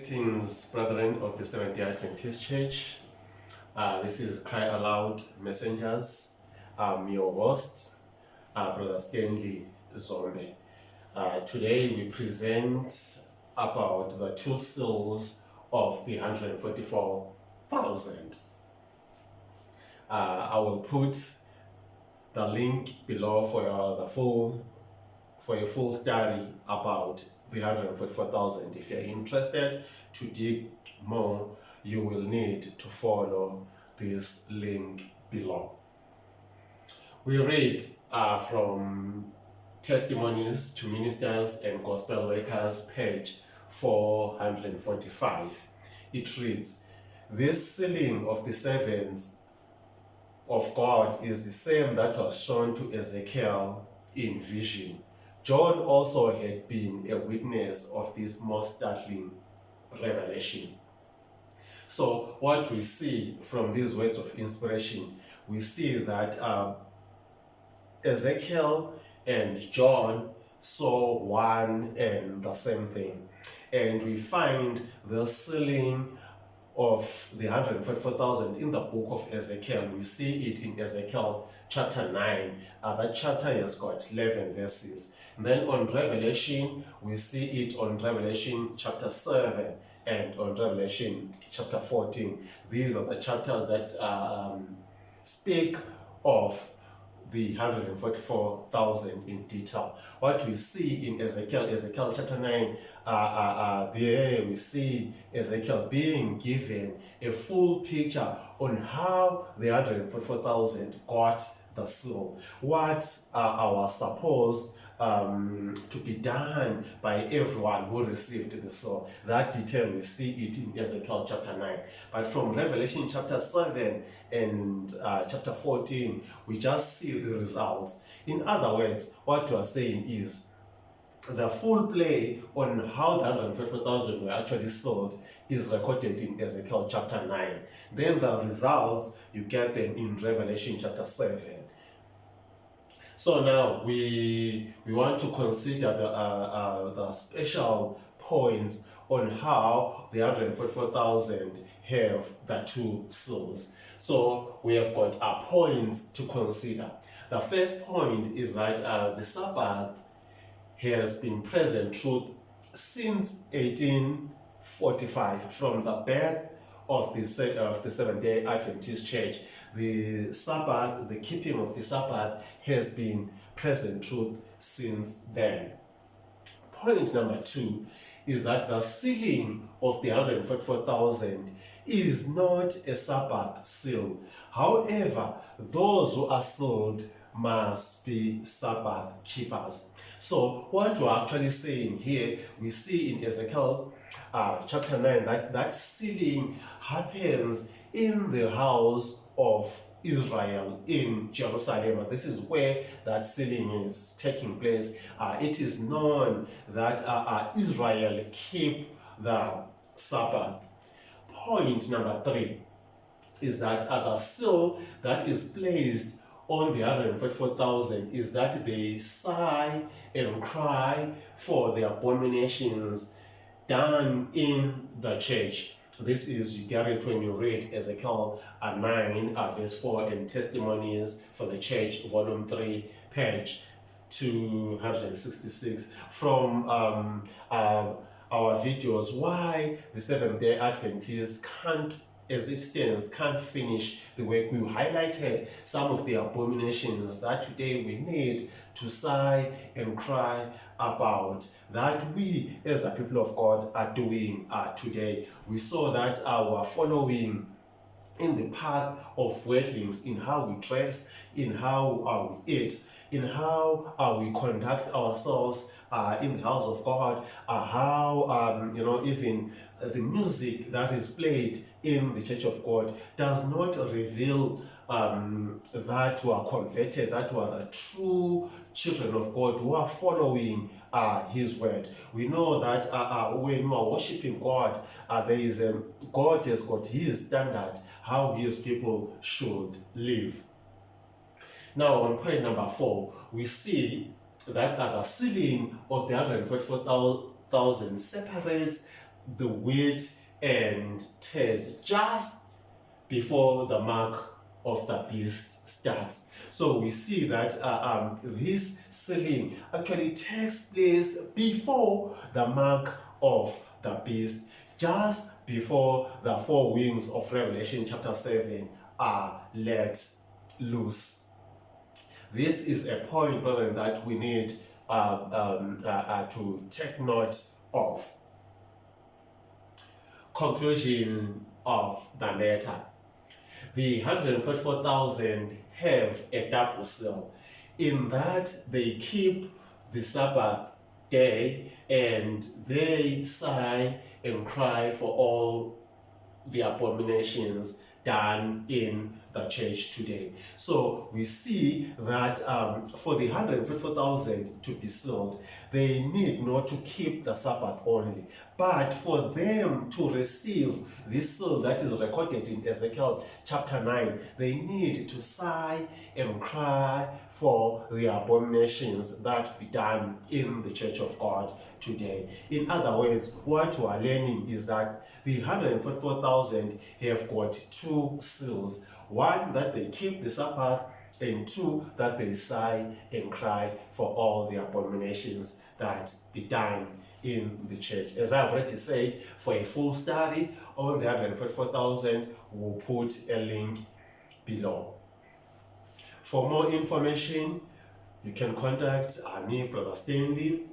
Greetings, brethren of the Seventh-day Adventist Church. This is Cry Aloud Messengers. I'm your host, Brother Stanley Zombe. Today we present about the two seals of the 144,000. I will put the link below for a full study about the 144,000. If you're interested to dig more, you will need to follow this link below. We read from Testimonies to Ministers and Gospel Workers, page 445. It reads, "This sealing of the servants of God is the same that was shown to Ezekiel in vision. John also had been a witness of this most startling revelation." So what we see from these words of inspiration, we see that Ezekiel and John saw one and the same thing. And we find the sealing of the 144,000 in the book of Ezekiel. We see it in Ezekiel chapter 9. That chapter has got 11 verses. And then on Revelation, we see it on Revelation chapter 7 and on Revelation chapter 14. These are the chapters that speak of the 144,000 in detail. What we see in Ezekiel chapter 9, there we see Ezekiel being given a full picture on how the 144,000 got the seal. What was supposed to be done by everyone who received the seal. That detail, we see it in Ezekiel chapter 9. But from Revelation chapter 7 and chapter 14, we just see the results. In other words, what you are saying is the full play on how the 144,000 were actually sold is recorded in Ezekiel chapter 9. Then the results, you get them in Revelation chapter 7. So now we want to consider the special points on how the 144,000 have the two seals. So we have got points to consider. The first point is that the Sabbath has been present truth since 1845, from the birth of the Seventh-day Adventist Church. The Sabbath, the keeping of the Sabbath, has been present truth since then. Point number 2 is that the sealing of the 144,000 is not a Sabbath seal. However, those who are sealed must be Sabbath keepers. So what we're actually saying here, we see in Ezekiel chapter 9 that sealing happens in the house of Israel in Jerusalem. This is where that sealing is taking place. It is known that Israel keep the Sabbath. Point number 3 is that the seal that is placed on the 144,000 is that they sigh and cry for the abominations done in the church. This is, you get it when you read Ezekiel 9 verse 4 and Testimonies for the Church, volume 3, page 266. From our videos, why the Seventh-day Adventists can't, as it stands, can't finish the work. We highlighted some of the abominations that today we need to sigh and cry about, that we as the people of God are doing today. We saw that our following in the path of worldlings, in how we dress, in how we eat, in how we conduct ourselves in the house of God, how even the music that is played in the church of God does not reveal that we are converted, that we are the true children of God who are following His word. We know that when we are worshiping God, God has got His standard, how His people should live. Now, on point number 4, we see that the sealing of the 144,000 separates the wheat and tares just before the mark of the beast starts. So we see that this sealing actually takes place before the mark of the beast, just before the four wings of Revelation chapter 7 are let loose. This is a point, brother, that we need to take note of. Conclusion of the matter. The 144,000 have a double seal in that they keep the Sabbath day and they sigh and cry for all the abominations done in the church today. So we see that for the 154,000 to be sealed, they need not to keep the Sabbath only, but for them to receive this seal that is recorded in Ezekiel chapter 9, they need to sigh and cry for the abominations that be done in the church of God today. In other words, what we are learning is that the 144,000 have got two seals. One, that they keep the Sabbath, and two, that they sigh and cry for all the abominations that be done in the church. As I've already said, for a full study on the 144,000, we'll put a link below. For more information, you can contact me, Brother Stanley.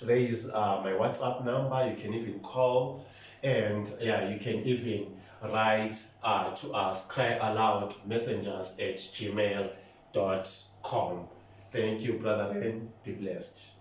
There is my WhatsApp number. You can even call, and you can even write to us, cryaloudmessengers@gmail.com. Thank you, brother, and be blessed.